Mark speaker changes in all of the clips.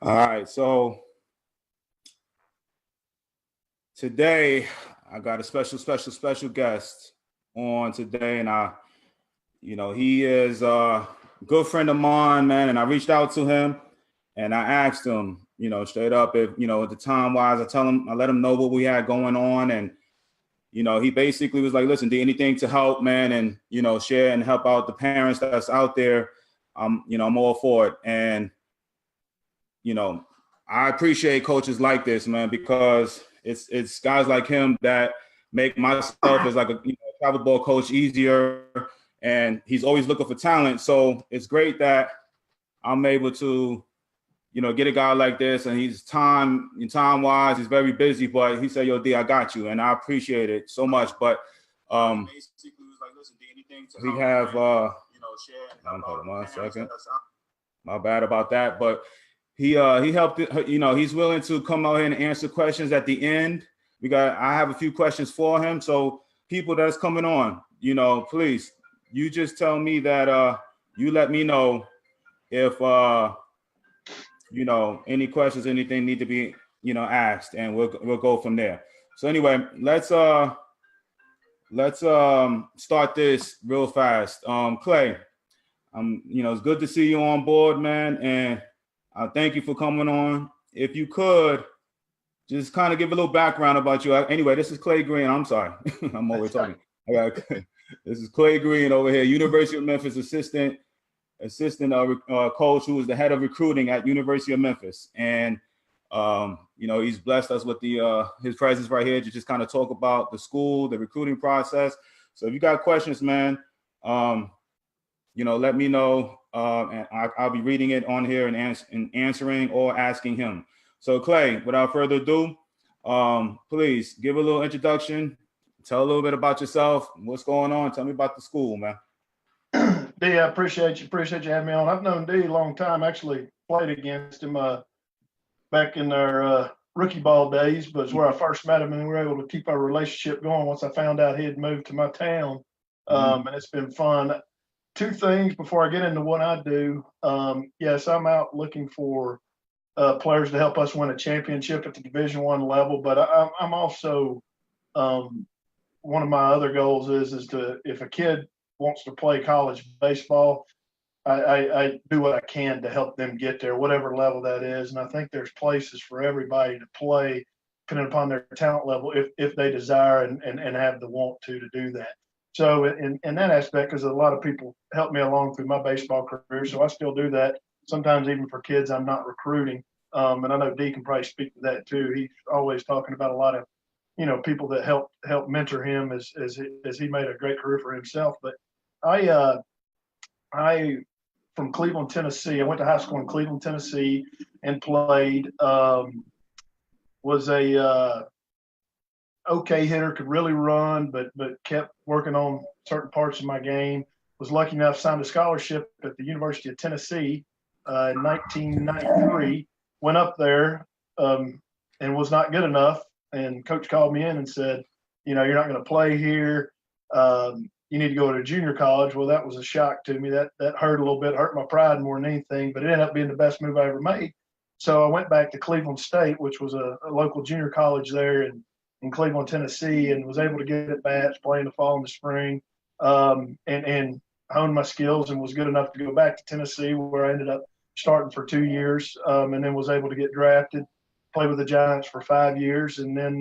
Speaker 1: All right, so today I got a special guest on today, and he is a good friend of mine, man. And I reached out to him and I asked him, straight up, if at the time wise, I let him know what we had going on, and he basically was like, "Listen, do anything to help, man, and share and help out the parents that's out there. I'm all for it." And I appreciate coaches like this, man, because it's guys like him that make myself as like a travel ball coach easier, and he's always looking for talent. So it's great that I'm able to, get a guy like this, and he's time wise, he's very busy, but he said, "Yo, D, I got you," and I appreciate it so much. But basically, he was like, "Listen, do anything to we have share." Hold on 1 second. My bad about that, but. He helped, he's willing to come out here and answer questions at the end. I have a few questions for him. So people that's coming on, please, you just tell me that you let me know if, any questions, anything need to be, asked, and we'll go from there. So anyway, let's start this real fast. Clay, it's good to see you on board, man. And thank you for coming on. If you could, just kind of give a little background about you. Anyway, this is Clay Greene. I'm sorry. I'm always talking. This is Clay Greene over here, University of Memphis assistant coach who is the head of recruiting at University of Memphis. And, he's blessed us with his presence right here to just kind of talk about the school, the recruiting process. So if you got questions, man, let me know. And I'll be reading it on here and answering or asking him. So Clay, without further ado, please give a little introduction. Tell a little bit about yourself. What's going on? Tell me about the school, man.
Speaker 2: D, I appreciate you having me on. I've known D a long time. Actually played against him back in our rookie ball days, but it's where I first met him, and we were able to keep our relationship going once I found out he had moved to my town. And it's been fun. Two things before I get into what I do. Yes, I'm out looking for players to help us win a championship at the Division I level, but I'm also one of my other goals is to, if a kid wants to play college baseball, I do what I can to help them get there, whatever level that is. And I think there's places for everybody to play, depending upon their talent level, if they desire and have the want to do that. So in that aspect, because a lot of people helped me along through my baseball career, so I still do that, sometimes even for kids I'm not recruiting. And I know D can probably speak to that too. He's always talking about a lot of, people that help mentor him as he made a great career for himself. But I from Cleveland, Tennessee, I went to high school in Cleveland, Tennessee, and played, was a okay hitter, could really run, but kept working on certain parts of my game. Was lucky enough to sign a scholarship at the University of Tennessee in 1993. Went up there and was not good enough. And coach called me in and said, you're not going to play here. You need to go to junior college. Well, that was a shock to me. That hurt a little bit, hurt my pride more than anything, but it ended up being the best move I ever made. So I went back to Cleveland State, which was a local junior college there in Cleveland, Tennessee, and was able to get at bats, play in the fall and the spring, and honed my skills, and was good enough to go back to Tennessee, where I ended up starting for 2 years, and then was able to get drafted, play with the Giants for 5 years. And then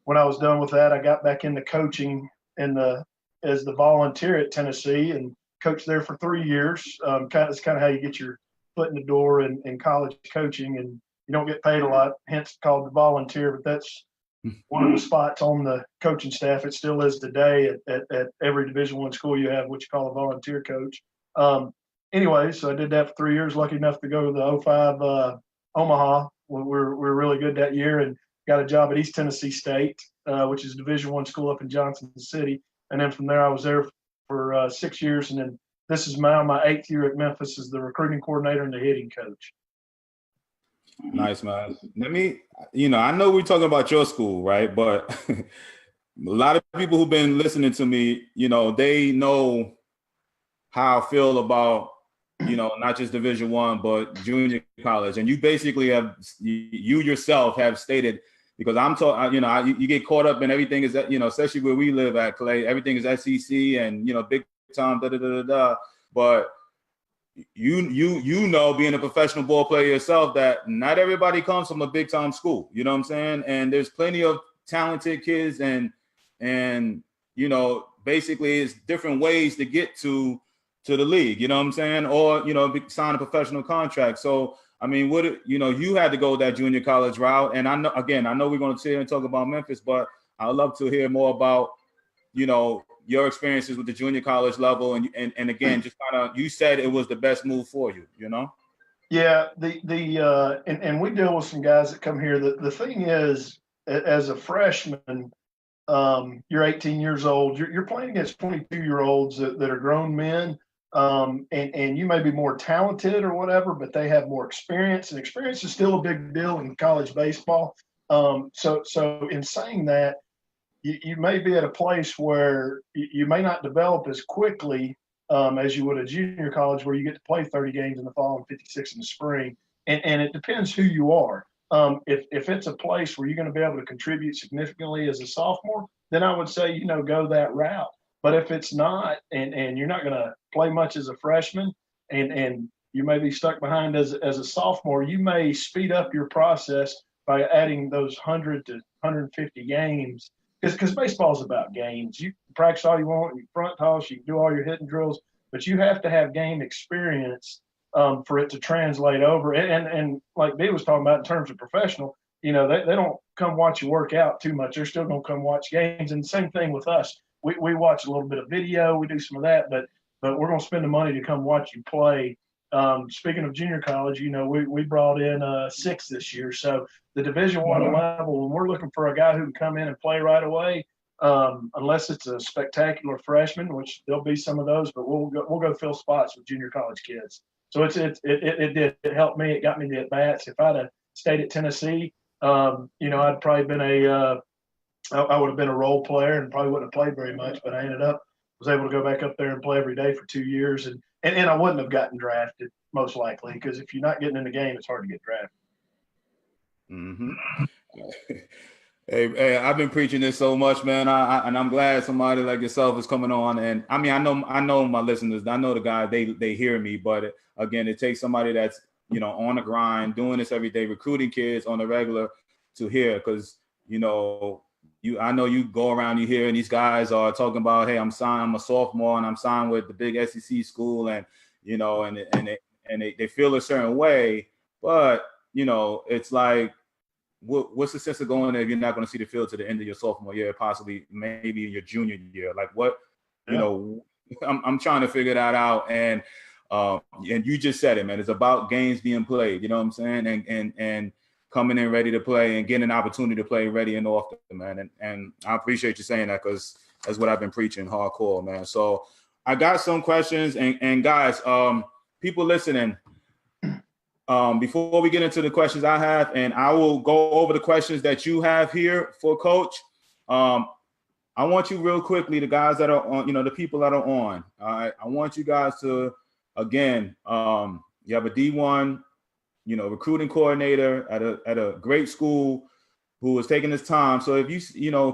Speaker 2: when I was done with that, I got back into coaching as the volunteer at Tennessee, and coached there for 3 years. It's kind of how you get your foot in the door in college coaching, and you don't get paid a lot, hence called the volunteer, but that's one of the spots on the coaching staff. It still is today at every Division I school you have what you call a volunteer coach. Anyway, so I did that for 3 years, lucky enough to go to the 05 Omaha. We're really good that year, and got a job at East Tennessee State, which is a Division I school up in Johnson City. And then from there, I was there for 6 years. And then this is now my 8th year at Memphis as the recruiting coordinator and the hitting coach.
Speaker 1: Nice, man. I know we're talking about your school, right? But a lot of people who've been listening to me, they know how I feel about not just Division I, but junior college. And you basically you yourself have stated, because I'm talking, you get caught up in everything is that, especially where we live at, Clay, everything is SEC and, big time, But being a professional ball player yourself, that not everybody comes from a big time school. You know what I'm saying? And there's plenty of talented kids and basically it's different ways to get to the league, you know what I'm saying? Or, sign a professional contract. So, I mean, you had to go that junior college route. And I know we're going to sit here and talk about Memphis, but I'd love to hear more about, your experiences with the junior college level. And again, just kind of, you said it was the best move for you,
Speaker 2: Yeah. And we deal with some guys that come here. The thing is, as a freshman, you're 18 years old, you're playing against 22-year-olds that are grown men. And you may be more talented or whatever, but they have more experience, and experience is still a big deal in college baseball. So in saying that, you may be at a place where you may not develop as quickly as you would at junior college, where you get to play 30 games in the fall and 56 in the spring. And it depends who you are. If it's a place where you're going to be able to contribute significantly as a sophomore, then I would say, go that route. But if it's not, and you're not going to play much as a freshman, and you may be stuck behind as a sophomore, you may speed up your process by adding those 100 to 150 games. Because baseball is about games. You can practice all you want, you front toss, you can do all your hitting drills, but you have to have game experience for it to translate over. And like B was talking about in terms of professional, they don't come watch you work out too much. They're still going to come watch games. And same thing with us. We watch a little bit of video, we do some of that, but we're going to spend the money to come watch you play. Speaking of junior college, we brought in 6 this year. So the Division I level, when we're looking for a guy who can come in and play right away, unless it's a spectacular freshman, which there'll be some of those, but we'll go fill spots with junior college kids. So it helped me. It got me the at bats. If I'd have stayed at Tennessee, I'd probably been I would have been a role player and probably wouldn't have played very much. But I was able to go back up there and play every day for 2 years, and I wouldn't have gotten drafted most likely, because if you're not getting in the game, it's hard to get drafted.
Speaker 1: Mm-hmm. Hey, I've been preaching this so much, man. And I'm glad somebody like yourself is coming on. And I mean, I know my listeners, I know the guys, they hear me, but again, it takes somebody that's, on the grind, doing this every day, recruiting kids on the regular to hear. Because, I know you go around, you hear, and these guys are talking about, hey, I'm a sophomore and I'm signed with the big SEC school, and, and they feel a certain way, but, it's like, what's the sense of going there if you're not going to see the field to the end of your sophomore year, possibly maybe in your junior year? Like what, I'm trying to figure that out. And you just said it, man, it's about games being played, you know what I'm saying? And coming in ready to play and getting an opportunity to play ready and often, man. And I appreciate you saying that, because that's what I've been preaching hardcore, man. So I got some questions, and guys, people listening, before we get into the questions I have, and I will go over the questions that you have here for Coach. I want you real quickly, the guys that are on, the people that are on. All right, I want you guys to, again, you have a D1, recruiting coordinator at a great school who is taking this time. So if you,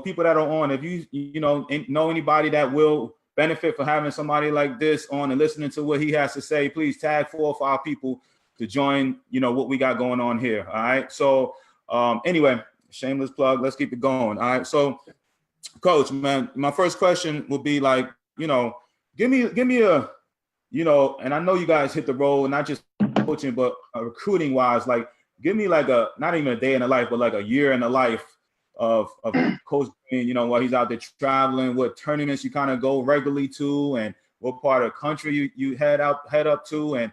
Speaker 1: people that are on, if you know anybody that will benefit from having somebody like this on and listening to what he has to say, please tag 4 or 5 people to join, what we got going on here. All right. So anyway, shameless plug. Let's keep it going. All right. So Coach, man, my first question would be like, give me a, and I know you guys hit the road, not just coaching, but recruiting wise, like give me like not even a day in the life, but like a year in the life of Coach Greene, while he's out there traveling, what tournaments you kind of go regularly to, and what part of the country you head up to, and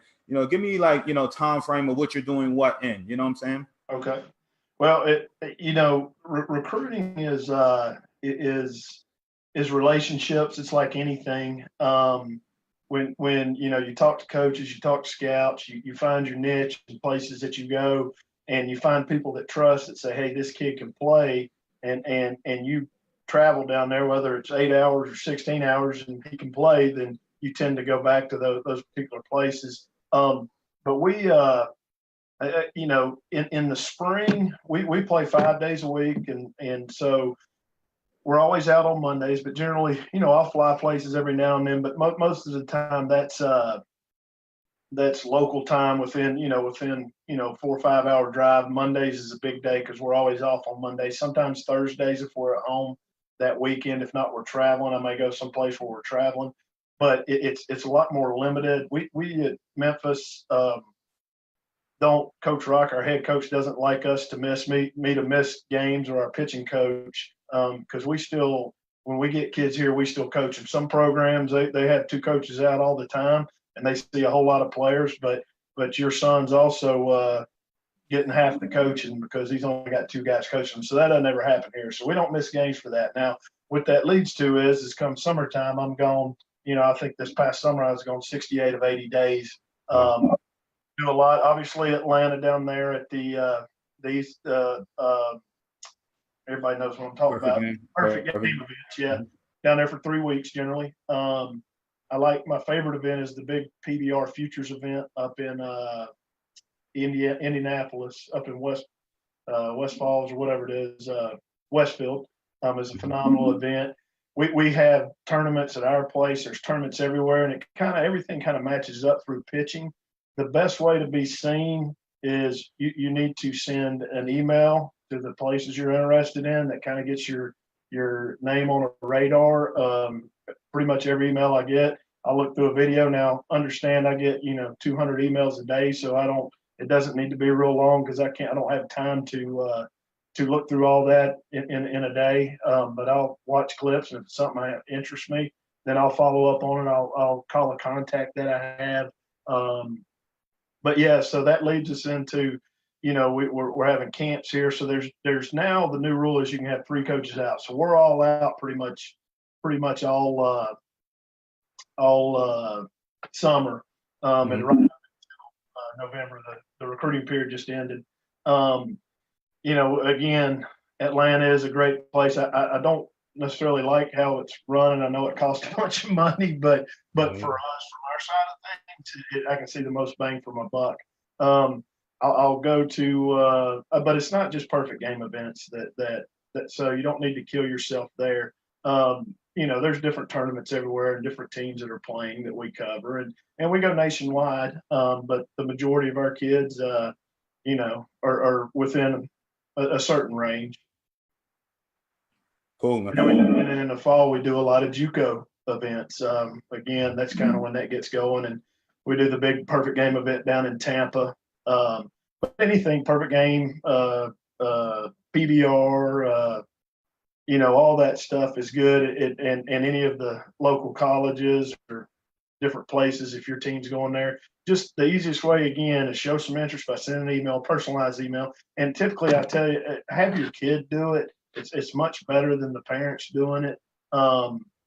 Speaker 1: give me like, time frame of what you're doing, what in, you know what I'm saying?
Speaker 2: Okay. Well, recruiting is relationships. It's like anything. When you talk to coaches, you talk to scouts, you find your niche in places that you go, and you find people that trust, that say, hey, this kid can play, and you travel down there, whether it's 8 hours or 16 hours, and he can play, then you tend to go back to those particular places. But we, you know, in the spring, we play 5 days a week. And so we're always out on Mondays, but generally, you know, I'll fly places every now and then, but most of the time that's local time within 4 or 5 hour drive. Mondays is a big day because we're always off on Mondays. Sometimes Thursdays if we're at home that weekend. If not, we're traveling. I may go someplace where we're traveling, but it's a lot more limited. We at Memphis, Coach Rock, our head coach, doesn't like us to miss games, or our pitching coach, because when we get kids here, we still coach them. Some programs they have 2 coaches out all the time, and they see a whole lot of players. But your son's also getting half the coaching because he's only got 2 guys coaching him. So that doesn't ever happen here. So we don't miss games for that. Now, what that leads to is come summertime, I'm gone. You know, I think this past summer I was gone 68 of 80 days. Do a lot. Obviously, Atlanta down there at the East. Everybody knows what I'm talking about. Perfect game events, yeah. Mm-hmm. Down there for 3 weeks generally. I like, my favorite event is the big PBR Futures event up in Indianapolis, up in West Falls or whatever it is, Westfield. Is a phenomenal event. We have tournaments at our place. There's tournaments everywhere, and everything kind of matches up through pitching. The best way to be seen is you need to send an email to the places you're interested in. That kind of gets your name on a radar. Pretty much every email I get, I'll look through a video. Now, understand I get 200 emails a day, so it doesn't need to be real long because I don't have time to look through all that in a day. But I'll watch clips, and if it's something that interests me, then I'll follow up on it. I'll call a contact that I have. But yeah, so that leads us into, we're having camps here. So there's now the new rule is you can have 3 coaches out. So we're all out pretty much all summer. And right now, November, the recruiting period just ended. Again, Atlanta is a great place. I don't necessarily like how it's run, and I know it costs a bunch of money, but for us, from our side of things, I can see the most bang for my buck. I'll go to, but it's not just perfect game events that so you don't need to kill yourself there. There's different tournaments everywhere and different teams that are playing that we cover, and we go nationwide. But the majority of our kids, are within a certain range.
Speaker 1: Cool.
Speaker 2: And then in the fall, we do a lot of JUCO events. Again, that's kind of when that gets going, and we do the big perfect game event down in Tampa. But anything perfect game, PBR, all that stuff is good. And any of the local colleges or different places, if your team's going there, just the easiest way, again, is show some interest by sending an email, personalized email. And typically, I tell you, have your kid do it. It's much better than the parents doing it,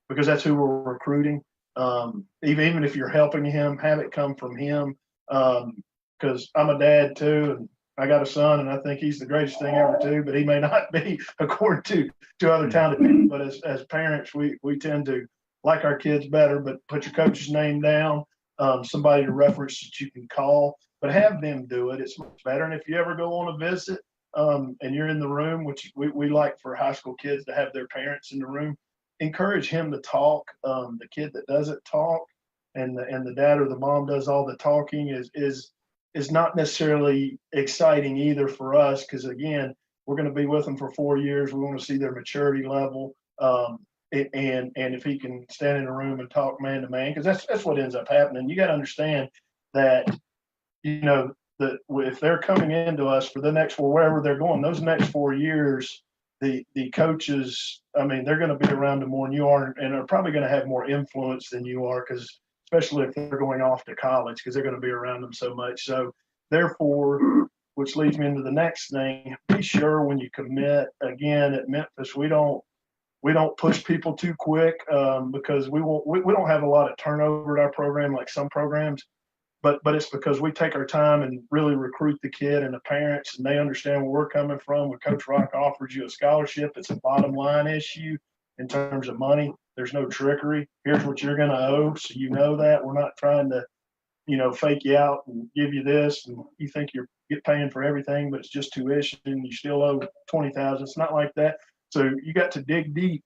Speaker 2: because that's who we're recruiting. Even if you're helping him, have it come from him. Because I'm a dad too, and I got a son, and I think he's the greatest thing ever too, but he may not be according to other talented people. But as parents, we tend to like our kids better, but put your coach's name down, somebody to reference that you can call, but have them do it. It's much better. And if you ever go on a visit, and you're in the room, which we like for high school kids to have their parents in the room, encourage him to talk. The kid that doesn't talk and the dad or the mom does all the talking is not necessarily exciting either for us, because again, we're going to be with them for 4 years. We want to see their maturity level. And if he can stand in a room and talk man to man, because that's what ends up happening. You got to understand that, that if they're coming into us for the next, wherever they're going, those next 4 years, the coaches, they're going to be around them more than you are, and are probably going to have more influence than you are, because especially if they're going off to college, because they're going to be around them so much. So therefore, which leads me into the next thing, be sure when you commit. Again, at Memphis, we don't push people too quick, because we don't have a lot of turnover at our program like some programs, but it's because we take our time and really recruit the kid and the parents, and they understand where we're coming from. When Coach Rock offers you a scholarship, it's a bottom line issue in terms of money. There's no trickery. Here's what you're going to owe, so you know that. We're not trying to fake you out and give you this, and you think you're paying for everything, but it's just tuition and you still owe $20,000. It's not like that. So you got to dig deep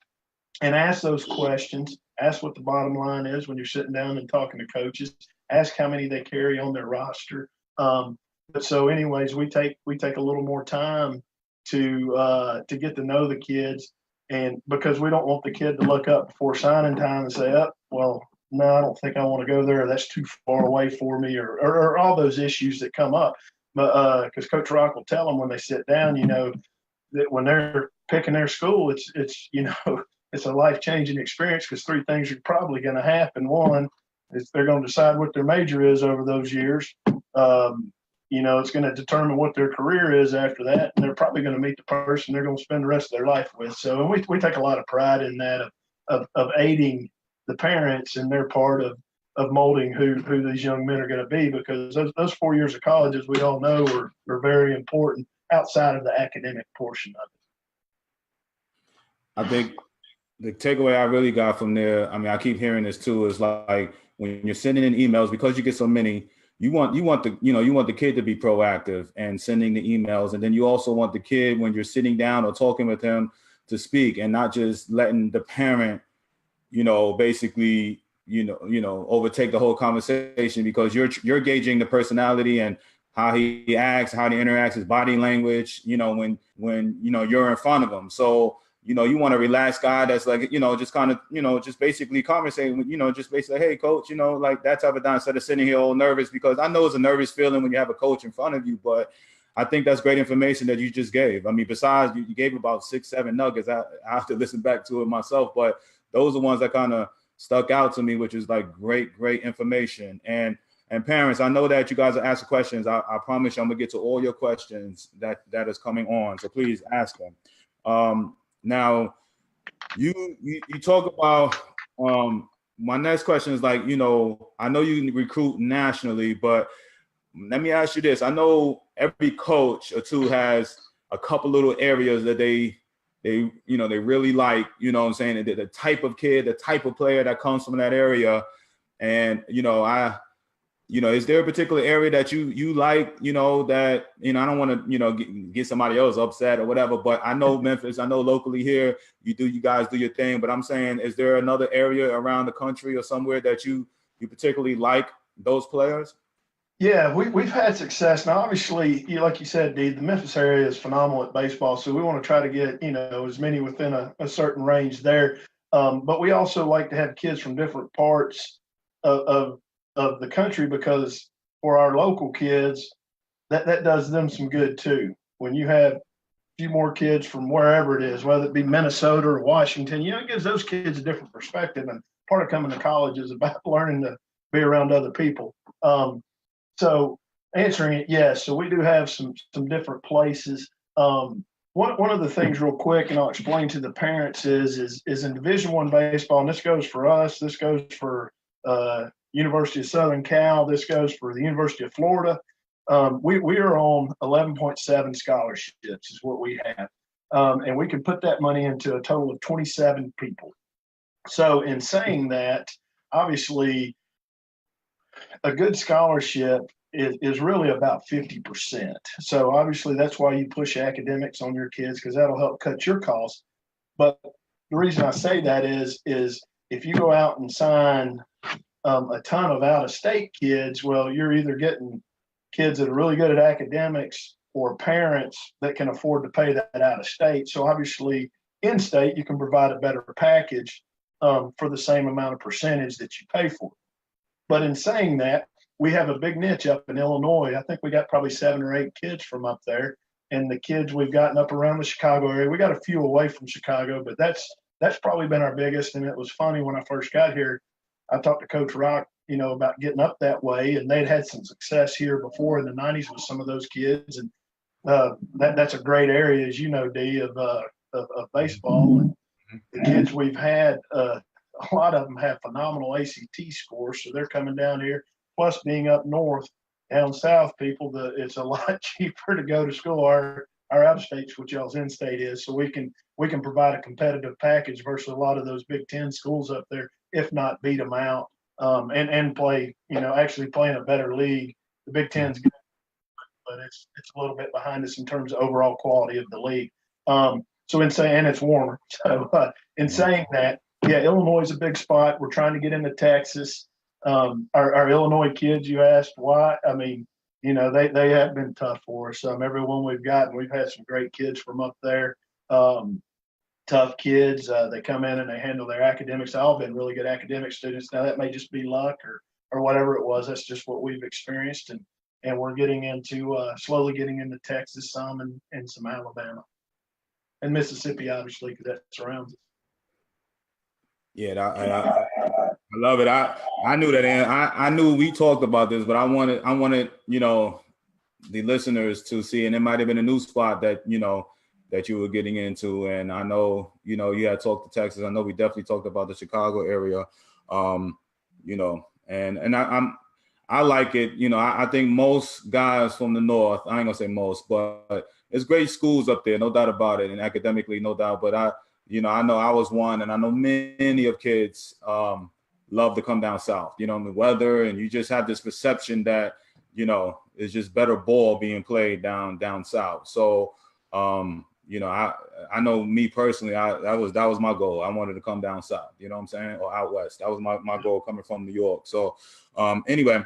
Speaker 2: and ask those questions. Ask what the bottom line is when you're sitting down and talking to coaches. Ask how many they carry on their roster. But so, anyways, we take a little more time to get to know the kids, and because we don't want the kid to look up before signing time and say, "Oh, well, no, I don't think I want to go there. That's too far away for me," or all those issues that come up. But because Coach Rock will tell them when they sit down, that when they're picking their school, it's it's a life-changing experience, because three things are probably going to happen. One is they're going to decide what their major is over those years. It's going to determine what their career is after that, and they're probably going to meet the person they're going to spend the rest of their life with. So we take a lot of pride in that, of aiding the parents in their part of molding who these young men are going to be, because those 4 years of college, as we all know, are very important outside of the academic portion of it.
Speaker 1: I think the takeaway I really got from there, I mean, I keep hearing this too, is like when you're sending in emails, because you get so many, you want the kid to be proactive and sending the emails. And then you also want the kid, when you're sitting down or talking with him, to speak, and not just letting the parent, basically, overtake the whole conversation, because you're gauging the personality and how he acts, how he interacts, his body language, when you're in front of him. So, you want a relaxed guy that's like, just kind of, just basically conversating, just basically, hey, coach, like that type of thing, instead of sitting here all nervous, because I know it's a nervous feeling when you have a coach in front of you, but I think that's great information that you just gave. I mean, besides you gave about 6-7 nuggets. I have to listen back to it myself, but those are ones that kind of stuck out to me, which is like great information. And parents, I know that you guys are asking questions. I promise you I'm gonna get to all your questions that is coming on. So please ask them. Now, you talk about, my next question is like, I know you recruit nationally, but let me ask you this. I know every coach or two has a couple little areas that they really like, what I'm saying, the type of kid, the type of player that comes from that area. And, is there a particular area that you like, that, I don't want to, get somebody else upset or whatever, but I know Memphis, I know locally here, you guys do your thing, but I'm saying, is there another area around the country or somewhere that you particularly like those players?
Speaker 2: Yeah, we've had success. Now, obviously, like you said, Dee, the Memphis area is phenomenal at baseball, so we want to try to get, as many within a certain range there. But we also like to have kids from different parts of the country, because for our local kids, that does them some good too. When you have a few more kids from wherever it is, whether it be Minnesota or Washington, it gives those kids a different perspective. And part of coming to college is about learning to be around other people. So answering it, yes. So we do have some different places. One of the things real quick, and I'll explain to the parents, is in Division I baseball, and this goes for us, this goes for University of Southern Cal, this goes for the University of Florida. We are on 11.7 scholarships is what we have. And we can put that money into a total of 27 people. So in saying that, obviously, a good scholarship is really about 50%. So obviously that's why you push academics on your kids, because that'll help cut your costs. But the reason I say that is if you go out and sign a ton of out-of-state kids, well, you're either getting kids that are really good at academics or parents that can afford to pay that out of state. So obviously in-state, you can provide a better package for the same amount of percentage that you pay for. But in saying that, we have a big niche up in Illinois. I think we got probably 7 or 8 kids from up there. And the kids we've gotten up around the Chicago area, we got a few away from Chicago, but that's probably been our biggest. And it was funny when I first got here, I talked to Coach Rock, about getting up that way, and they'd had some success here before in the 90s with some of those kids. And that's a great area, as you know, Dee, of baseball. And the kids we've had, a lot of them have phenomenal ACT scores, so they're coming down here. Plus, being up north, down south, people, it's a lot cheaper to go to school. Our out-of-state's what y'all's in-state is, so we can provide a competitive package versus a lot of those Big Ten schools up there, if not beat them out and play, actually play in a better league. The Big Ten's good, but it's a little bit behind us in terms of overall quality of the league. So in saying, and it's warmer. So in saying that, yeah, Illinois is a big spot. We're trying to get into Texas. Our Illinois kids, you asked why? I mean, they have been tough for us. Everyone we've gotten, we've had some great kids from up there. Tough kids. They come in and they handle their academics. They've all been really good academic students. Now that may just be luck or whatever it was. That's just what we've experienced, and we're getting into slowly getting into Texas some and some Alabama and Mississippi, obviously, because that surrounds us.
Speaker 1: Yeah, I love it. I knew that, and I knew we talked about this, but I wanted the listeners to see, and it might have been a new spot that that you were getting into. And I know, you had talked to Texas. I know we definitely talked about the Chicago area, and I like it. I think most guys from the North, I ain't gonna say most, but it's great schools up there, no doubt about it. And academically, no doubt. But I know I was one, and I know many of kids love to come down south, the weather, and you just have this perception that, it's just better ball being played down south. So, I know me personally, that was my goal. I wanted to come down south, you know what I'm saying? Or out west. That was my goal coming from New York. So anyway,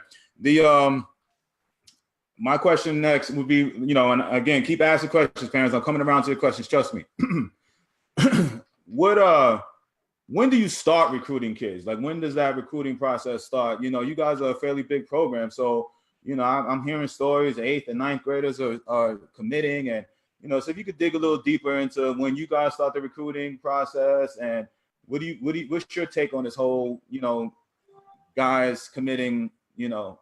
Speaker 1: my question next would be, and again, keep asking questions, parents. I'm coming around to your questions, trust me. When do you start recruiting kids? Like, when does that recruiting process start? You guys are a fairly big program. So, I'm hearing stories, 8th and 9th graders are committing, and so if you could dig a little deeper into when you guys start the recruiting process, and what's your take on this whole, guys committing,
Speaker 2: that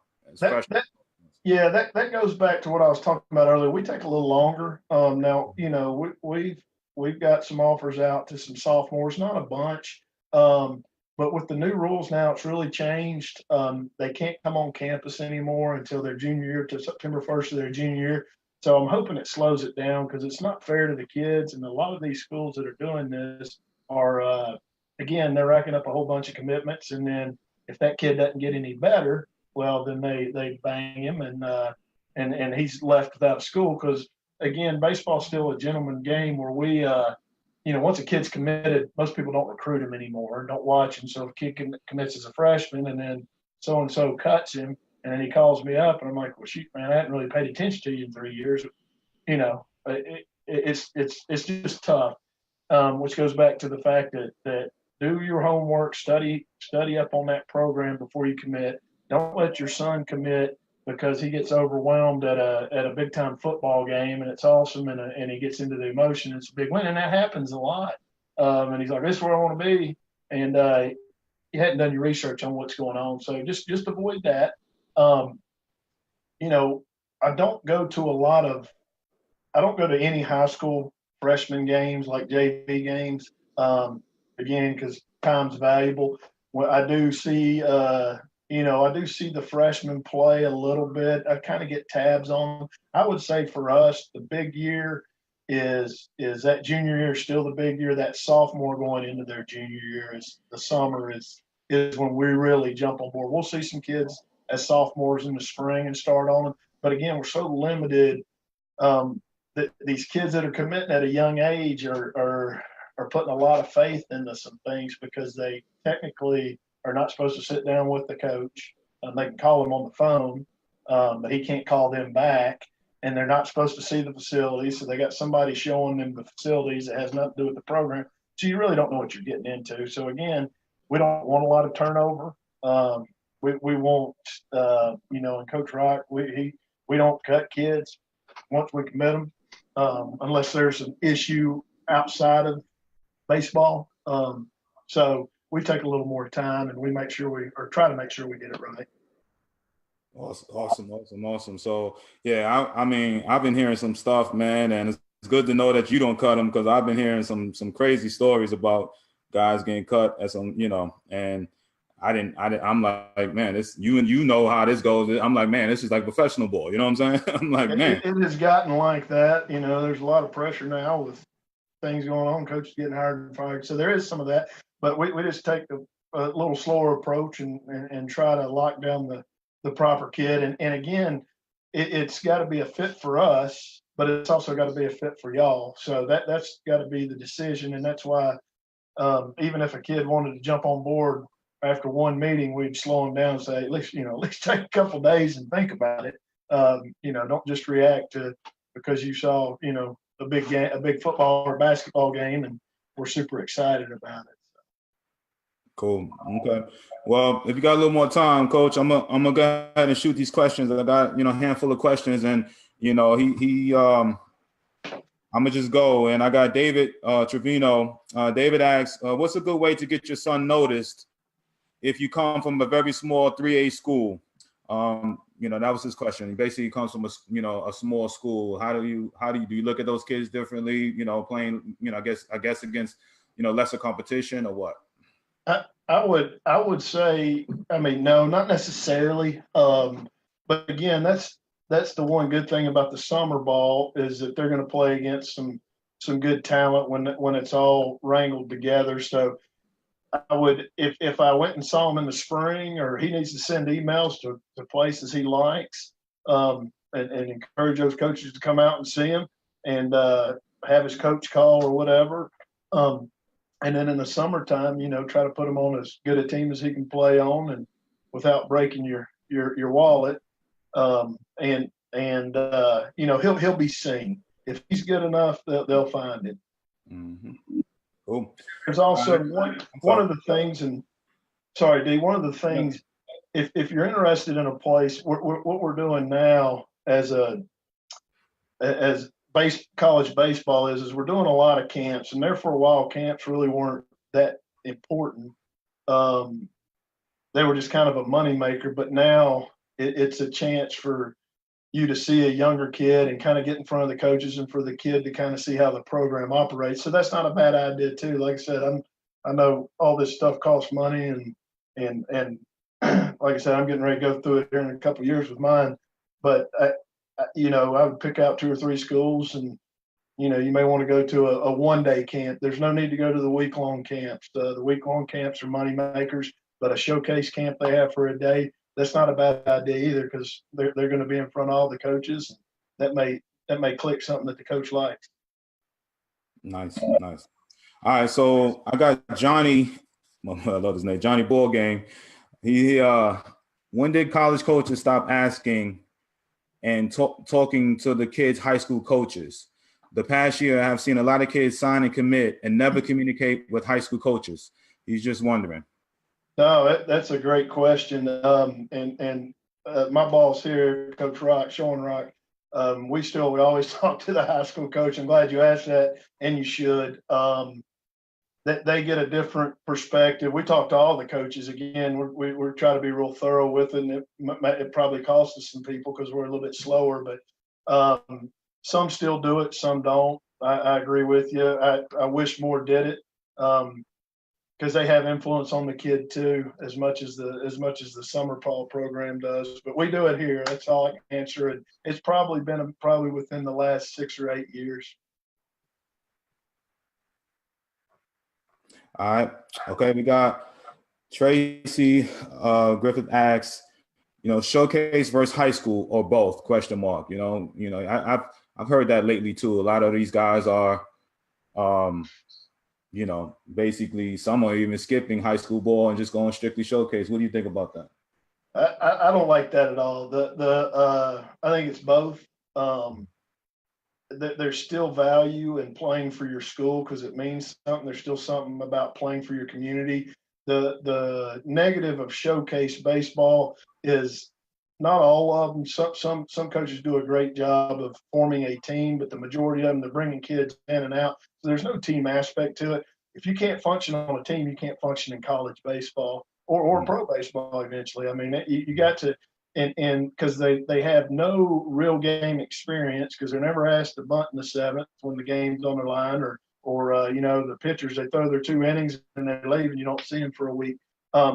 Speaker 2: goes back to what I was talking about earlier. We take a little longer. Now, we've got some offers out to some sophomores, not a bunch. But with the new rules now, it's really changed. They can't come on campus anymore until their junior year, to September 1st of their junior year. So I'm hoping it slows it down, because it's not fair to the kids. And a lot of these schools that are doing this are, again, they're racking up a whole bunch of commitments. And then if that kid doesn't get any better, well, then they bang him, and he's left without school. Because, again, baseball's still a gentleman game where we, once a kid's committed, most people don't recruit him anymore, don't watch him. So if a kid commits as a freshman and then so-and-so cuts him, and then he calls me up, and I'm like, well, shoot, man, I hadn't really paid attention to you in 3 years. It's just tough, which goes back to the fact that do your homework, study up on that program before you commit. Don't let your son commit because he gets overwhelmed at a big time football game, and it's awesome, and he gets into the emotion. It's a big win, and that happens a lot. And he's like, this is where I want to be, and you hadn't done your research on what's going on. So just avoid that. I don't go to any high school freshman games like JV games, again, because time's valuable. Well, I do see the freshmen play a little bit. I kind of get tabs on them. I would say for us, the big year is that junior year still the big year. That sophomore going into their junior year is the summer is when we really jump on board. We'll see some kids as sophomores in the spring and start on them. But again, we're so limited. That these kids that are committing at a young age are putting a lot of faith into some things, because they technically are not supposed to sit down with the coach. They can call him on the phone, but he can't call them back. And they're not supposed to see the facilities. So they got somebody showing them the facilities that has nothing to do with the program. So you really don't know what you're getting into. So again, we don't want a lot of turnover. We won't, and Coach Rock, we don't cut kids once we commit them, unless there's an issue outside of baseball. So we take a little more time, and we try to make sure we get it right.
Speaker 1: Awesome. So yeah, I mean, I've been hearing some stuff, man, and it's good to know that you don't cut them, because I've been hearing some crazy stories about guys getting cut at some, and I'm like, man, this you know how this goes. I'm like, man, this is like professional ball. You know what I'm saying? I'm like, man,
Speaker 2: it has gotten like that. There's a lot of pressure now with things going on, coaches getting hired and fired. So there is some of that, but we just take a little slower approach and try to lock down the proper kid. And again, it's got to be a fit for us, but it's also got to be a fit for y'all. So that's got to be the decision. And that's why even if a kid wanted to jump on board after one meeting, we'd slow him down and say, at least take a couple of days and think about it. Don't just react to because you saw, a big game, a big football or basketball game, and we're super excited about it.
Speaker 1: Cool. Okay. Well, if you got a little more time, Coach, I'm gonna go ahead and shoot these questions. I got a handful of questions, and I'm gonna just go. And I got David Trevino. David asks, "What's a good way to get your son noticed if you come from a very small 3A school?" That was his question. He basically comes from a small school. How do you look at those kids differently? Playing I guess against lesser competition or what?
Speaker 2: I would say, no, not necessarily. But again, that's the one good thing about the summer ball is that they're going to play against some good talent when it's all wrangled together. So I would, if I went and saw him in the spring, or he needs to send emails to places he likes, and encourage those coaches to come out and see him and have his coach call or whatever. And then in the summertime, try to put him on as good a team as he can play on, and without breaking your wallet. He'll be seen. If he's good enough, they'll find him.
Speaker 1: Mm-hmm. Cool.
Speaker 2: There's also one of the things, and sorry, D, one of the things, if you're interested in a place, what we're doing now as college baseball is we're doing a lot of camps, and there for a while camps really weren't that important. They were just kind of a money maker, but now it's a chance for you to see a younger kid and kind of get in front of the coaches and for the kid to kind of see how the program operates. So that's not a bad idea too. Like I said, I know all this stuff costs money and like I said, I'm getting ready to go through it here in a couple of years with mine, but I would pick out 2 or 3 schools, and you may want to go to a one-day camp. There's no need to go to the week-long camps. The week-long camps are money makers, but a showcase camp they have for a day, that's not a bad idea either, because they're going to be in front of all the coaches. That may click something that the coach likes.
Speaker 1: Nice. All right, so I got Johnny. I love his name, Johnny Ballgame. He when did college coaches stop asking and talking to the kids' high school coaches? The past year, I have seen a lot of kids sign and commit and never communicate with high school coaches. He's just wondering.
Speaker 2: No, that's a great question. My boss here, Coach Rock, Sean Rock, we always talk to the high school coach. I'm glad you asked that, and you should. That they get a different perspective. We talk to all the coaches. Again, we're trying to be real thorough with it, and it probably costs us some people because we're a little bit slower, but some still do it, some don't. I agree with you. I wish more did it. Because they have influence on the kid too, as much as the summer ball program does. But we do it here. That's all I can answer. And it's probably been within the last 6 or 8 years.
Speaker 1: All right. Okay, we got Tracy Griffith asks, showcase versus high school or both? ? I've heard that lately too. A lot of these guys are basically some are even skipping high school ball and just going strictly showcase. What do you think about that?
Speaker 2: I don't like that at all. I think it's both. There's still value in playing for your school because it means something. There's still something about playing for your community. The negative of showcase baseball is not all of them. Some coaches do a great job of forming a team, but the majority of them, they're bringing kids in and out. So there's no team aspect to it. If you can't function on a team, you can't function in college baseball or pro baseball eventually. I mean, you got to, and because they have no real game experience because they're never asked to bunt in the 7th when the game's on the line, or the pitchers, they throw their 2 innings and they leave and you don't see them for a week.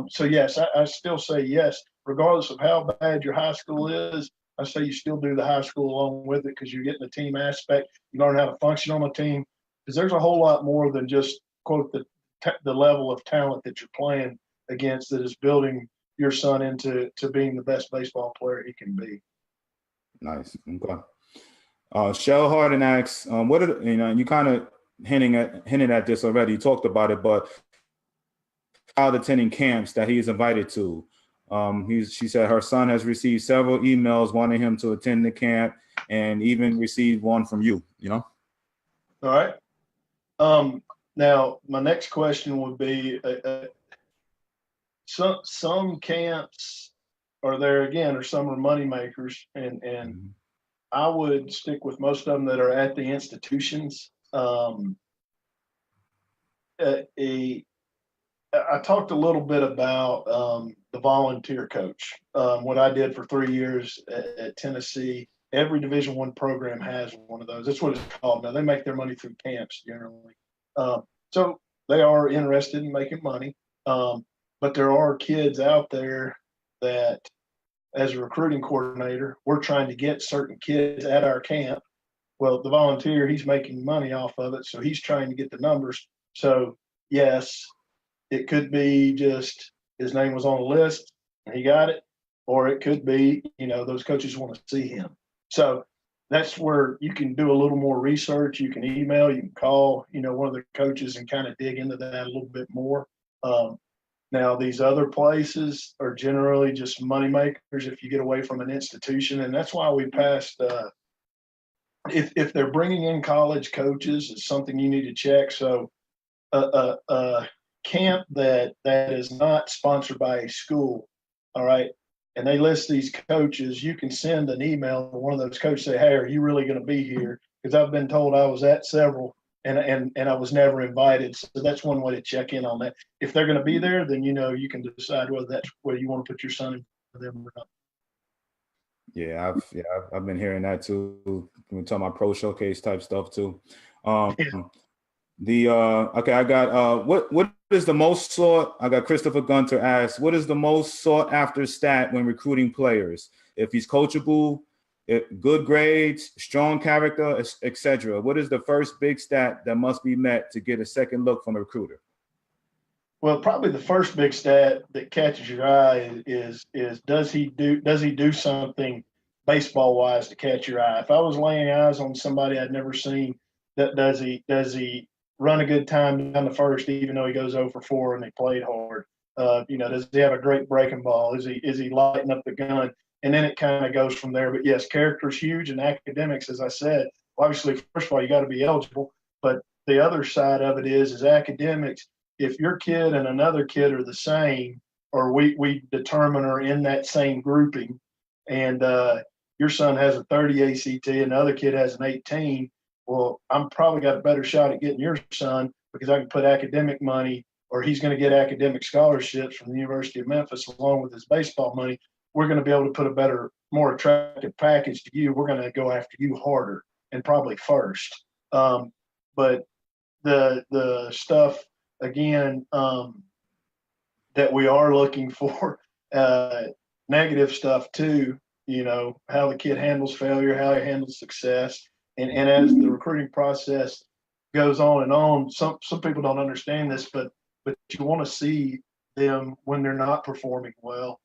Speaker 2: So yes, I still say yes, regardless of how bad your high school is. I say you still do the high school along with it because you're getting the team aspect. You learn how to function on a team because there's a whole lot more than just quote the level of talent that you're playing. against that is building your son into being the best baseball player he can be.
Speaker 1: Nice. Okay. Shell Harden asks, what are you kind of hinting at this already? You talked about it, but child attending camps that he's invited to. She said her son has received several emails wanting him to attend the camp, and even received one from you.
Speaker 2: All right. Now my next question would be: some camps are some are money makers, and
Speaker 1: Mm-hmm.
Speaker 2: I would stick with most of them that are at the institutions. I talked a little bit about the volunteer coach. What I did for 3 years at Tennessee. Every Division I program has one of those. That's what it's called. Now they make their money through camps generally, so they are interested in making money. But there are kids out there that, as a recruiting coordinator, we're trying to get certain kids at our camp. Well, the volunteer, he's making money off of it, so he's trying to get the numbers. So yes, it could be just his name was on the list and he got it, or it could be, those coaches want to see him. So that's where you can do a little more research. You can email, you can call, one of the coaches and kind of dig into that a little bit more. Now, these other places are generally just money makers if you get away from an institution. And that's why we passed, if they're bringing in college coaches, it's something you need to check. So camp that is not sponsored by a school, all right, and they list these coaches, you can send an email to one of those coaches, say, hey, are you really going to be here? Because I've been told I was at several and I was never invited. So that's one way to check in on that. If they're going to be there, then you can decide whether you want to put your son in for them or not.
Speaker 1: Yeah, I've been hearing that too. We're talking about pro showcase type stuff too. Okay, I got what is the most sought? I got Christopher Gunter asks, what is the most sought after stat when recruiting players? If he's coachable, good grades, strong character, etc. What is the first big stat that must be met to get a second look from a recruiter?
Speaker 2: Well, probably the first big stat that catches your eye is does he do something baseball wise to catch your eye? If I was laying eyes on somebody I'd never seen, does he run a good time down the first, even though he goes 0 for 4 and they played hard? Does he have a great breaking ball? Is he lighting up the gun? And then it kind of goes from there. But yes, character is huge, and academics, as I said, obviously, first of all, you got to be eligible. But the other side of it is academics. If your kid and another kid are the same, or we determine are in that same grouping, and your son has a 30 ACT and the other kid has an 18, well, I'm probably got a better shot at getting your son because I can put academic money, or he's going to get academic scholarships from the University of Memphis along with his baseball money. We're going to be able to put a better, more attractive package to you. We're going to go after you harder and probably first. But the stuff, again, that we are looking for, negative stuff too, how the kid handles failure, how he handles success. And as the recruiting process goes on, some people don't understand this, but you want to see them when they're not performing well.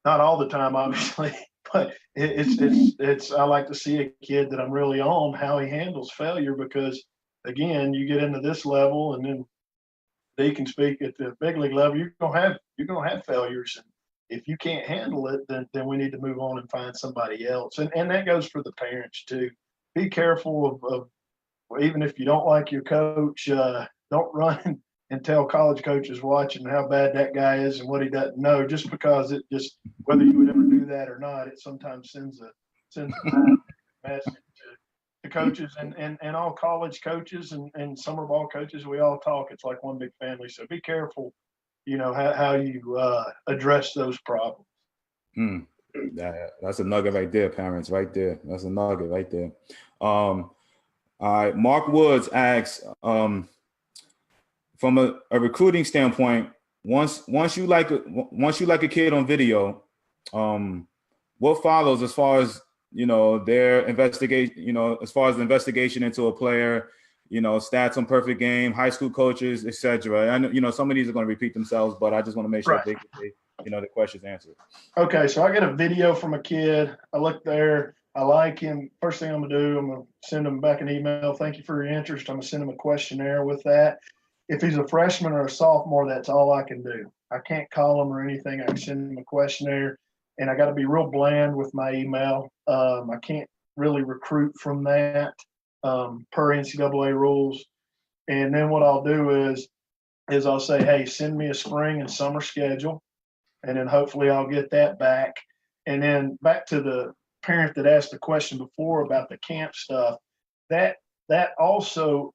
Speaker 2: Not all the time, obviously, but it's I like to see a kid that I'm really on how he handles failure, because again, you get into this level and then they can speak at the big league level, you're gonna have failures. And if you can't handle it, then we need to move on and find somebody else. And that goes for the parents too. Be careful of even if you don't like your coach, don't run and tell college coaches watching how bad that guy is and what he doesn't know, just because whether you would ever do that or not, it sometimes sends a message to coaches and all college coaches and summer ball coaches. We all talk. It's like one big family. So be careful, how you address those problems.
Speaker 1: That's a nugget right there, parents, right there. That's a nugget right there. All right, Mark Woods asks, from a recruiting standpoint, once you like a kid on video, what follows as far as their investigation, as far as the investigation into a player, stats on perfect game, high school coaches, etc. I know, some of these are going to repeat themselves, but I just want to make sure
Speaker 2: Right.
Speaker 1: they get the questions answered.
Speaker 2: Okay, so I get a video from a kid. I look there. I like him. First thing I'm going to do, I'm going to send him back an email. Thank you for your interest. I'm going to send him a questionnaire with that. If he's a freshman or a sophomore, that's all I can do. I can't call him or anything. I can send him a questionnaire, and I got to be real bland with my email. I can't really recruit from that per NCAA rules. And then what I'll do is I'll say, hey, send me a spring and summer schedule, and then hopefully I'll get that back. And then back to the parent that asked the question before about the camp stuff, that also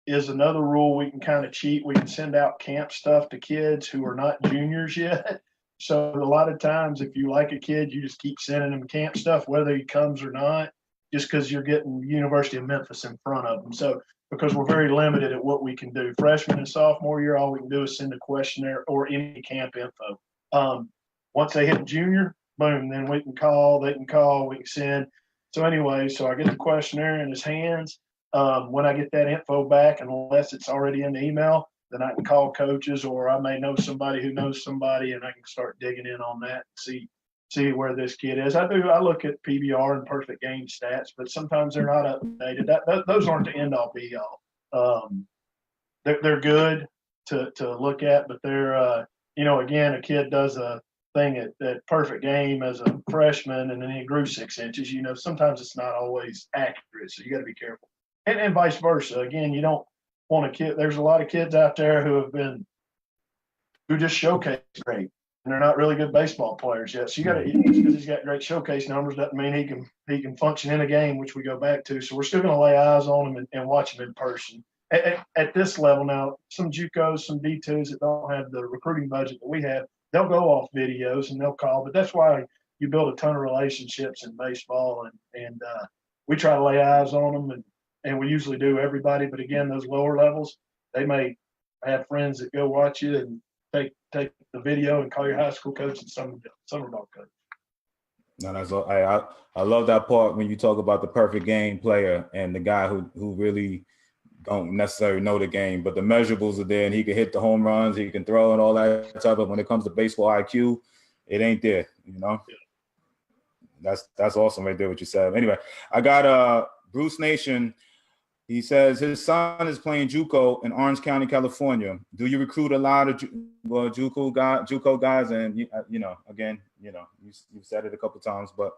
Speaker 2: is another rule we can kind of cheat. We can send out camp stuff to kids who are not juniors yet. So a lot of times if you like a kid, you just keep sending them camp stuff, whether he comes or not, just because you're getting University of Memphis in front of them. So because we're very limited at what we can do. Freshman and sophomore year, all we can do is send a questionnaire or any camp info. Once they hit junior, boom, then we can call, they can call, we can send. So anyway, so I get the questionnaire in his hands. When I get that info back, unless it's already in the email, then I can call coaches, or I may know somebody who knows somebody, and I can start digging in on that and see where this kid is. I look at PBR and perfect game stats, but sometimes they're not updated. Those aren't the end all be all. They're good to look at, but they're again, a kid does a thing at perfect game as a freshman, and then he grew 6 inches. Sometimes it's not always accurate, so you got to be careful. And vice versa. Again, you don't want a kid. There's a lot of kids out there who just showcase great, and they're not really good baseball players yet. So just because he's got great showcase numbers doesn't mean he can function in a game, which we go back to. So we're still going to lay eyes on him and watch him in person. At this level now, some JUCOs, some D2s that don't have the recruiting budget that we have, they'll go off videos and they'll call. But that's why you build a ton of relationships in baseball, and we try to lay eyes on them, and we usually do everybody. But again, those lower levels, they may have friends that go watch you and take the video and call your high school coach and summer ball coach.
Speaker 1: No, that's all. I love that part when you talk about the perfect game player and the guy who really don't necessarily know the game, but the measurables are there, and he can hit the home runs, he can throw and all that stuff. But when it comes to baseball IQ, it ain't there. Yeah. That's awesome right there what you said. Anyway, I got Bruce Nation. He says his son is playing JUCO in Orange County, California. Do you recruit a lot of JUCO guys? And again, you've said it a couple of times, but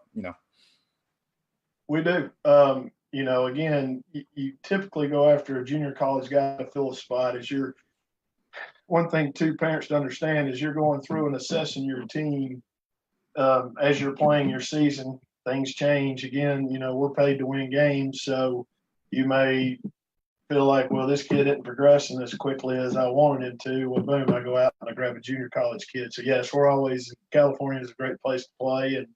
Speaker 2: we do. Again, you typically go after a junior college guy to fill a spot. One thing too, parents to understand is you're going through and assessing your team as you're playing your season. Things change. Again, we're paid to win games, so you may feel like, well, this kid isn't progressing as quickly as I wanted him to. Well, boom, I go out and I grab a junior college kid. So yes, California is a great place to play, and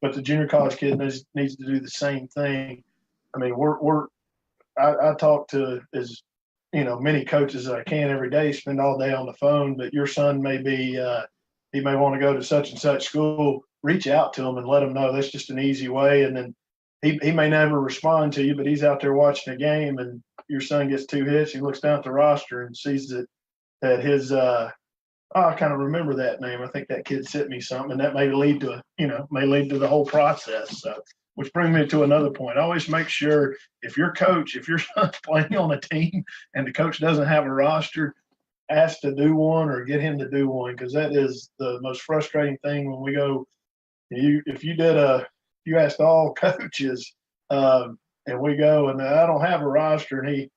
Speaker 2: but the junior college kid needs to do the same thing. I mean, I talk to as many coaches as I can every day, spend all day on the phone. But your son may be he may want to go to such and such school. Reach out to him and let him know that's just an easy way. And then he may never respond to you, but he's out there watching a game, and your son gets 2 hits. He looks down at the roster and sees that his I kind of remember that name. I think that kid sent me something, and that may lead to the whole process. So, which brings me to another point. Always make sure if your son's playing on a team and the coach doesn't have a roster, ask to do one or get him to do one, because that is the most frustrating thing when we go. If you asked all coaches, and we go and I don't have a roster, and he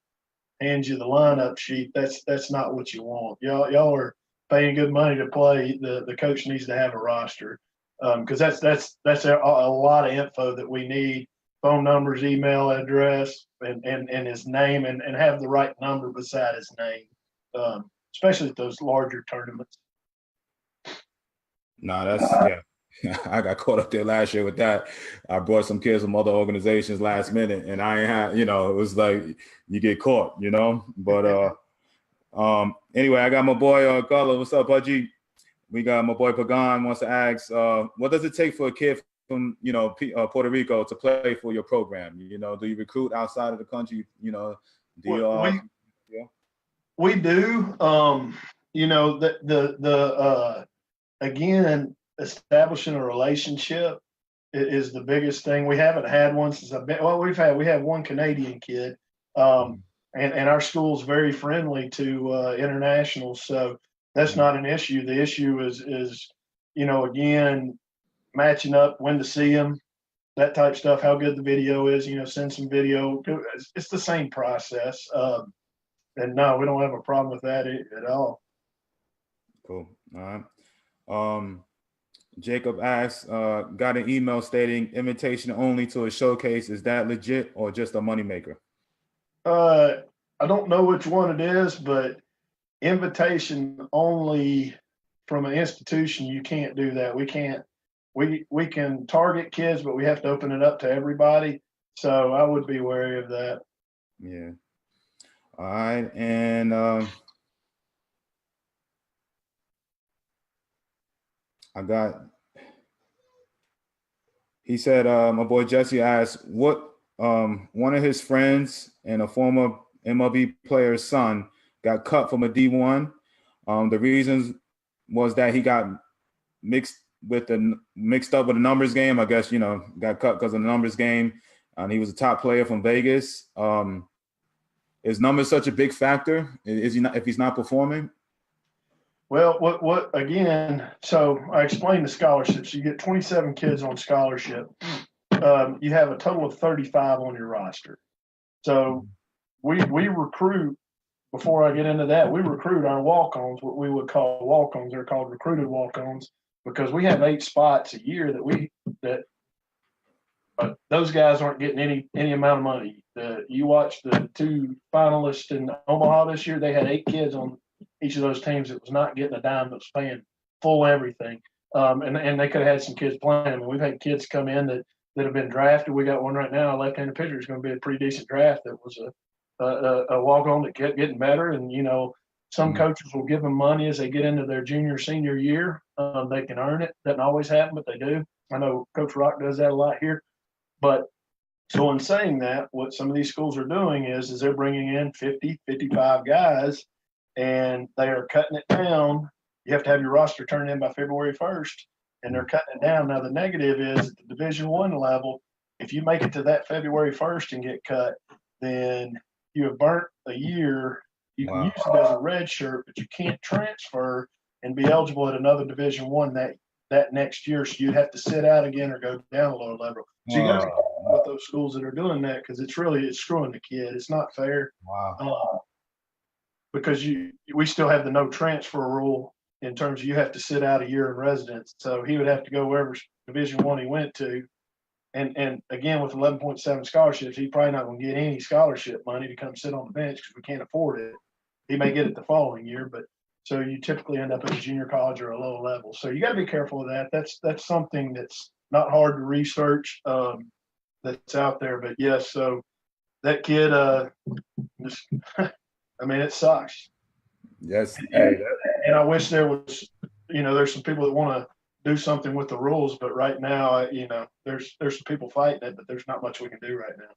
Speaker 2: hands you the lineup sheet, that's not what you want. Y'all are paying good money to play. The coach needs to have a roster, because that's a lot of info that we need: phone numbers, email address, and his name, and have the right number beside his name, especially at those larger tournaments.
Speaker 1: No, that's I got caught up there last year with that. I brought some kids from other organizations last minute, and I ain't had, it was like you get caught, But anyway, I got my boy Carlo. What's up, Pudgy? We got my boy Pagan wants to ask, what does it take for a kid from Puerto Rico to play for your program? Do you recruit outside of the country? Do you yeah.
Speaker 2: We do. You know, again, establishing a relationship is the biggest thing. We haven't had one since I've been. Well, we have one Canadian kid, and our school's very friendly to internationals, so that's not an issue. The issue is you know, again, matching up when to see them, that type stuff. How good the video is, you know, send some video. It's the same process. And no, we don't have a problem with that at all.
Speaker 1: Cool. All right. Jacob asks, got an email stating invitation only to a showcase. Is that legit or just a moneymaker?
Speaker 2: I don't know which one it is, but invitation only from an institution, you can't do that. We can't. We can target kids, but we have to open it up to everybody. So I would be wary of that.
Speaker 1: Yeah. All right. And he said, my boy Jesse asked what one of his friends and a former MLB player's son got cut from a D1. The reasons was that he got mixed up with the numbers game. I guess, you know, got cut because of the numbers game. And he was a top player from Vegas. Is numbers such a big factor? Is he not, if he's not performing?
Speaker 2: Well, what again? So I explained the scholarships. You get 27 kids on scholarship. You have a total of 35 on your roster. So we recruit. Before I get into that, we recruit our walk-ons, what we would call walk-ons. They're called recruited walk-ons because we have 8 spots a year that those guys aren't getting any amount of money. You watch the 2 finalists in Omaha this year, they had 8 kids on each of those teams that was not getting a dime, that was paying full everything. And they could have had some kids playing. I mean, we've had kids come in that have been drafted. We got one right now, a left-handed pitcher is going to be a pretty decent draft. That was a walk-on that kept getting better. And, you know, some coaches will give them money as they get into their junior, senior year. They can earn it. Doesn't always happen, but they do. I know Coach Rock does that a lot here. But so in saying that, what some of these schools are doing is they're bringing in 50, 55 guys, and they are cutting it down. You have to have your roster turned in by February 1st, and they're cutting it down. Now, the negative is at the Division I level, if you make it to that February 1st and get cut, then you have burnt a year. You can use it as a red shirt, but you can't transfer and be eligible at another Division I that next year. So you'd have to sit out again or go down a lower level. So you got to be careful with those schools that are doing that, because it's screwing the kid. It's not fair. Because we still have the no transfer rule in terms of you have to sit out a year in residence. So he would have to go wherever Division I he went to. And again, with 11.7 scholarships, he's probably not going to get any scholarship money to come sit on the bench because we can't afford it. He may get it the following year, but so you typically end up at a junior college or a low level. So you got to be careful of that. That's something that's not hard to research, that's out there. But yes, so that kid, just, I mean, it sucks.
Speaker 1: Yes.
Speaker 2: And I wish there was, you know, there's some people that want to do something with the rules, but right now, you know, there's some people fighting it, but there's not much we can do right now.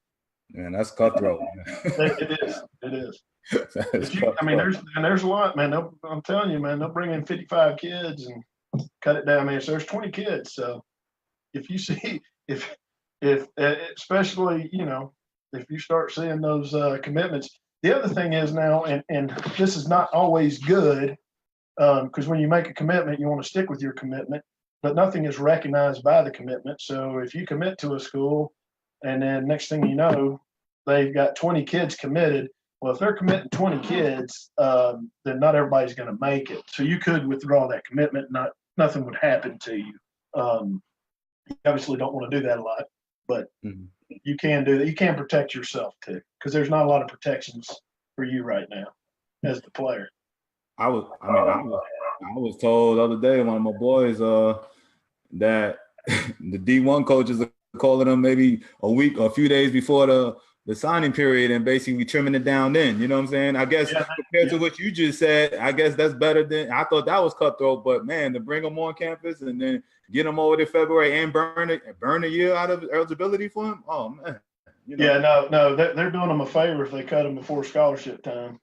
Speaker 1: Man, that's cutthroat.
Speaker 2: It is. I mean, there's a lot, man. I'm telling you, man, they'll bring in 55 kids and cut it down. I mean, so there's 20 kids. So if you see, if especially, you know, if you start seeing those commitments, the other thing is now, and this is not always good, because when you make a commitment, you want to stick with your commitment, but nothing is recognized by the commitment. So if you commit to a school and then next thing you know, they've got 20 kids committed. Well, if they're committing 20 kids, then not everybody's going to make it. So you could withdraw that commitment. Nothing would happen to you. You obviously don't want to do that a lot, but you can do that. You can protect yourself too, because there's not a lot of protections for you right now as the player.
Speaker 1: I was told the other day, one of my boys, that the D1 coaches are calling them maybe a week or a few days before the signing period and basically trimming it down then. You know what I'm saying? I guess compared to what you just said, I guess that's better than – I thought that was cutthroat. But, man, to bring them on campus and then get them over to February and burn a year out of eligibility for him, oh, man. you know.
Speaker 2: Yeah, no, they're doing them a favor if they cut them before scholarship time.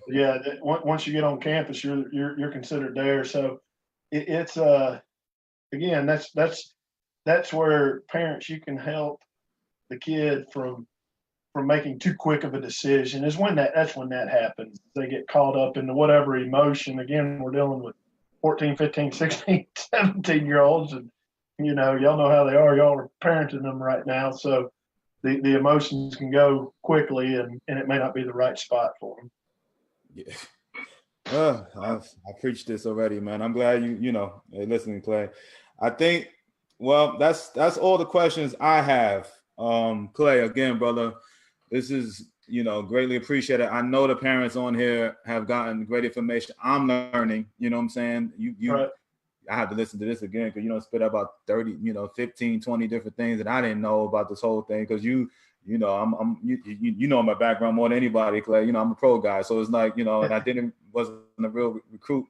Speaker 2: Yeah, once you get on campus, you're considered there. So it's again, that's where parents, you can help the kid from making too quick of a decision. Is when that's when that happens. They get caught up into whatever emotion. Again, we're dealing with 14, 15, 16, 17-year-olds, and y'all know how they are. Y'all are parenting them right now, so the emotions can go quickly, and it may not be the right spot for them.
Speaker 1: Yeah. I preached this already, man. I'm glad you know listening, Clay. I think, well, that's all the questions I have. Clay, again, brother, this is greatly appreciated. I know the parents on here have gotten great information. I'm learning. You know what I'm saying?
Speaker 2: Right.
Speaker 1: I have to listen to this again because spit out about 30, 15, 20 different things that I didn't know about this whole thing because you know my background more than anybody, Clay. I'm a pro guy, so it's like and I wasn't a real recruit,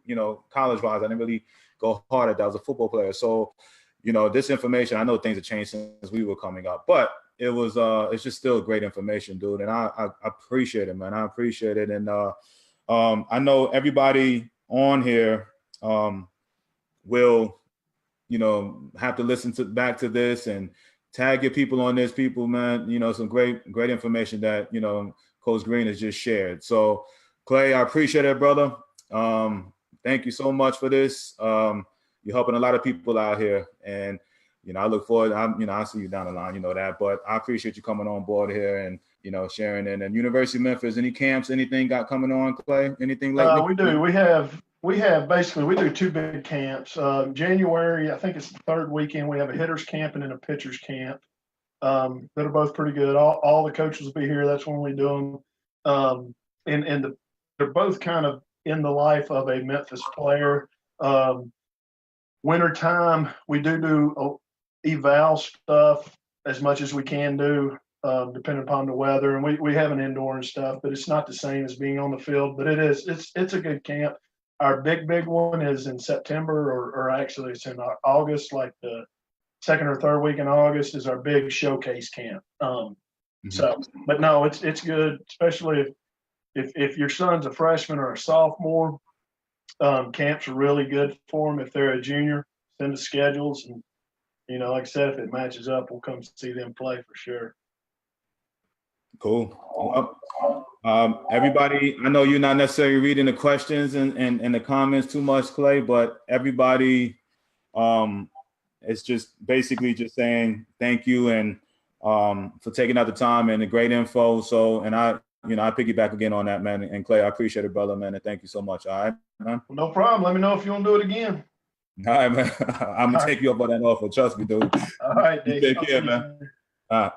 Speaker 1: college wise. I didn't really go hard at that. I was a football player, so this information. I know things have changed since we were coming up, but it's just still great information, dude, and I appreciate it, man. I appreciate it, and I know everybody on here will have to listen back to this and tag your people on this, man. Some great information that Coach Greene has just shared. So Clay, I appreciate it, brother. Thank you so much for this. You're helping a lot of people out here, and I look forward. I'll see you down the line, that. But I appreciate you coming on board here and sharing. And University of Memphis, any camps, anything got coming on, Clay? Anything lately?
Speaker 2: We do. We have basically, we do 2 big camps. January, I think it's the 3rd weekend. We have a hitters camp and then a pitchers camp. That are both pretty good. All the coaches will be here. That's when we do them. They're both kind of in the life of a Memphis player. Winter time, we do eval stuff as much as we can do, depending upon the weather. And we have an indoor and stuff, but it's not the same as being on the field. But it's a good camp. Our big one is in September, or actually it's in August, like the 2nd or 3rd week in August is our big showcase camp. So, but no, it's good, especially if your son's a freshman or a sophomore. Camps are really good for them. If they're a junior, send the schedules, and like I said, if it matches up, we'll come see them play for sure.
Speaker 1: Cool. Everybody, I know you're not necessarily reading the questions and the comments too much, Clay, but everybody, it's just basically just saying thank you and for taking out the time and the great info. So, and I piggyback again on that, man. And Clay, I appreciate it, brother, man. And thank you so much. All right, man.
Speaker 2: Well, no problem. Let me know if you want to do it again.
Speaker 1: All right, man. I'm going to take you up on that offer. Trust me, dude.
Speaker 2: All right, Dave.
Speaker 1: Take care, man. All right.